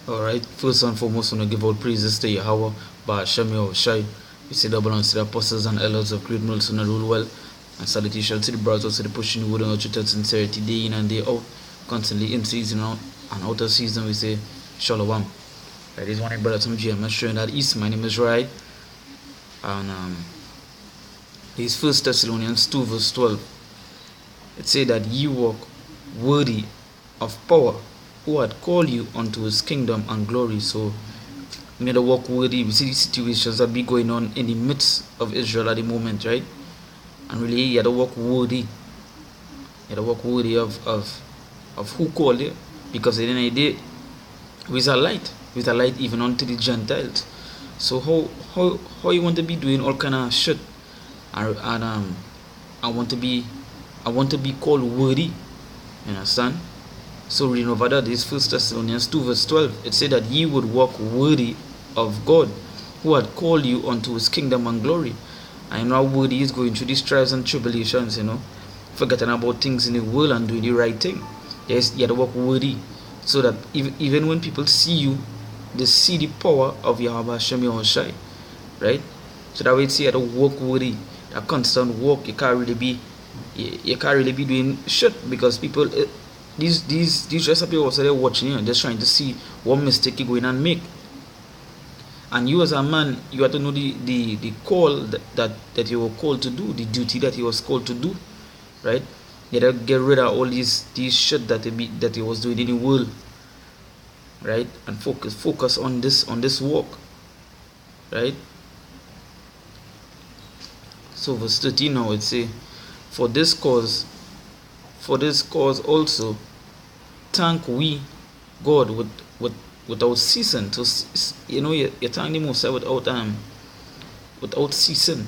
Alright, first and foremost, I want to give all praises to Yahweh, Ba'ashem Yahushai. We say double honors to the apostles and elders of Great Milson and rule well. And salutations to the brothers, to the pushing the word and truth sincerity day in and day out, constantly in season out and out of season. We say Shalom. Right, this one brother from GMS showing that East. My name is Rai. And this 1 Thessalonians 2 verse 12. It say that ye walk worthy of power, who had called you unto his kingdom and glory. So we need to walk worthy. We see these situations that be going on in the midst of Israel at the moment, right? And really you had to walk worthy. You had to walk worthy of who called you. Because at the end of the day, with a light even unto the Gentiles. So how you want to be doing all kind of shit and I want to be called worthy. You understand? So reading over that, this 1 Thessalonians 2 verse 12, it said that ye would walk worthy of God, who had called you unto his kingdom and glory. I know worthy is going through these trials and tribulations, forgetting about things in the world and doing the right thing. Yes, you have to walk worthy, so that even when people see you, they see the power of Yahweh Hashem Yahushai, right? So that way it's you have to walk worthy, a constant walk. You can't really be doing shit because people. These just people also they're watching you, just trying to see what mistake you go in and make. And you as a man, you have to know the call that you were called to do, the duty that you was called to do, right? You have to get rid of all these shit that he was doing in the world, right? And focus on this walk, right? So verse 13 now it say, for this cause also thank we God without ceasing. So you thank the Most High without ceasing,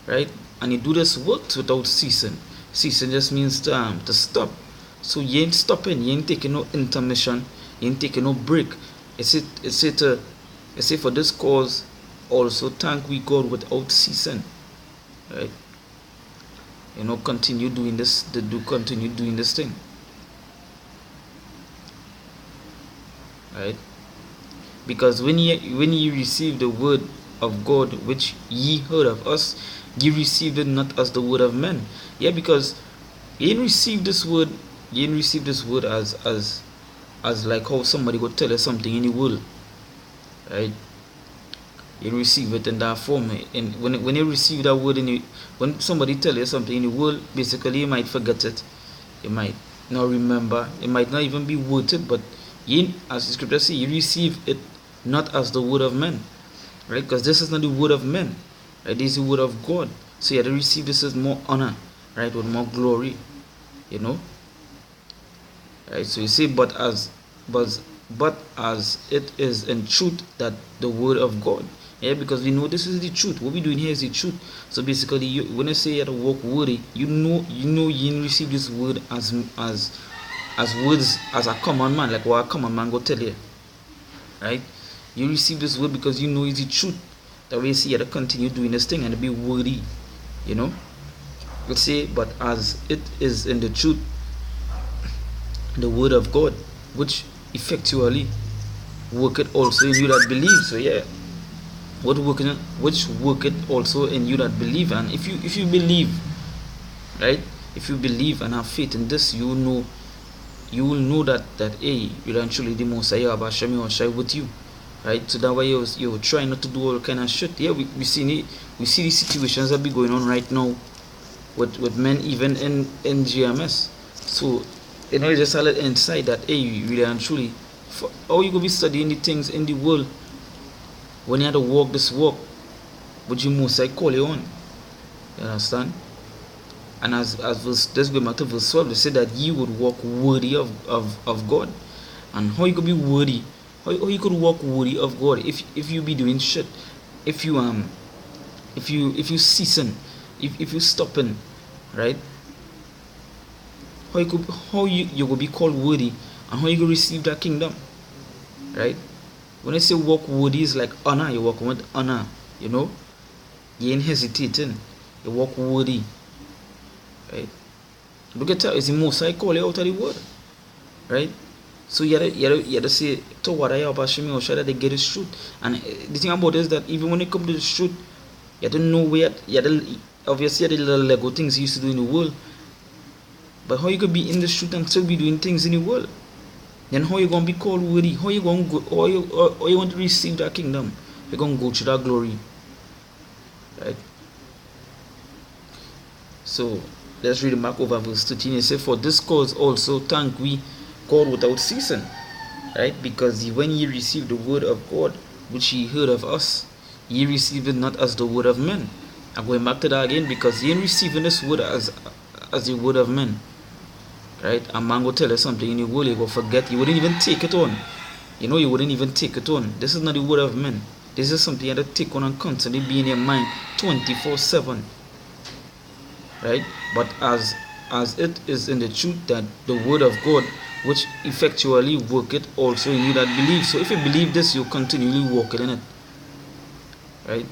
right? And you do this work without ceasing. Ceasing just means to stop. So you ain't stopping, you ain't taking no intermission, you ain't taking no break. It say for this cause also thank we God without ceasing, right? Continue doing this thing, right? Because when ye receive the word of God which ye heard of us, ye received it not as the word of men. Yeah, because ye didn't receive this word as like how somebody would tell us something in the world, right? You receive it in that form. And when you receive that word when somebody tell you something in the world, basically you might forget it, you might not remember, it might not even be worth it. But as the scripture says, you receive it not as the word of men, right? Because this is not the word of men, right? This is the word of God. So you have to receive this with more honor, right? With more glory, right? So you say, but as it is in truth that the word of God. Yeah, because we know this is the truth. What we're doing here is the truth. So basically, when I say you have to walk worthy, you didn't receive this word as words as a common man, like what a common man go tell you, right? You receive this word because you know it's the truth. That way, you see, you have to continue doing this thing and be worthy, Let's say, but as it is in the truth, the word of God, which effectually worketh also in you that believe. So yeah, which worketh also in you that believe. And if you believe, right, if you believe and have faith in this, you will know that hey, eventually the Most High Hashem Yahushai with you, right? So that way you try not to do all kind of shit. Yeah, we see these situations that be going on right now with men even in GMS. So it's just a little insight that hey, really and truly, how you gonna be studying the things in the world when you have to walk this walk which you Most High call you on. You understand? And as let's go back to verse 12, they said that ye would walk worthy of God. And how you could be worthy? How you could walk worthy of God if you be doing shit? If you ceasing, if you stopping, right? How you will be called worthy, and how you will receive that kingdom, right? When I say walk worthy, is like honor. You walk with honor, You ain't hesitating. You walk worthy, right? Look at that. It's the Most High call you out of the word, right? So you had to say to what I have Hashem Yahushua that they get it truth. And the thing about it is that even when it comes to the truth, you have to know where you have to, obviously you have the little Lego things you used to do in the world. But how you could be in the truth and still be doing things in the world? Then how you gonna be called worthy? How you gonna go, how you want to receive that kingdom? You're gonna go through that glory. Right? So let's read back over verse 13. It says, for this cause also thank we God without ceasing. Right? Because when ye received the word of God, which ye heard of us, ye received it not as the word of men. I'm going back to that again, because ye ain't receiving this word as the word of men. Right? A man will tell you something in the world, you go forget, you wouldn't even take it on. You know, you wouldn't even take it on. This is not the word of men. This is something you have to take on and constantly be in your mind 24/7. Right? But as it is in the truth that the word of God, which effectually work it also in you that believe. So if you believe this, you continually walk in it. Right?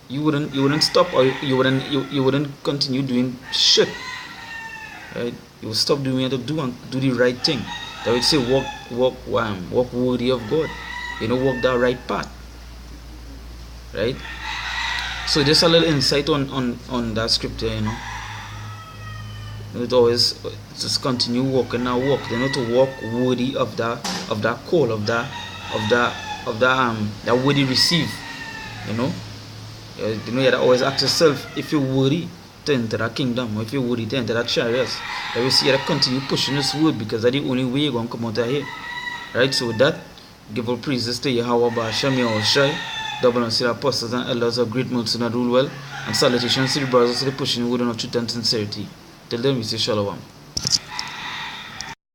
You wouldn't stop, or you wouldn't continue doing shit. Right? You will stop doing what you do and do the right thing. That would say walk worthy of God. You know, walk that right path. Right? So just a little insight on that scripture, you know. It always just continue walking that walk. You know, to walk worthy of that call, of that worthy receive. You know, you have to always ask yourself if you're worthy to enter that kingdom, or if you're worthy to enter that chariots. That we see you have to continue pushing this word, because that's the only way you're gonna come out of here. Right? So with that, give all praises to Yahweh Ba'Shem Yahushai, double and the apostles and elders of great multitude that rule well, and salutations to the brothers to the pushing word of truth and sincerity. Till then we say shalom.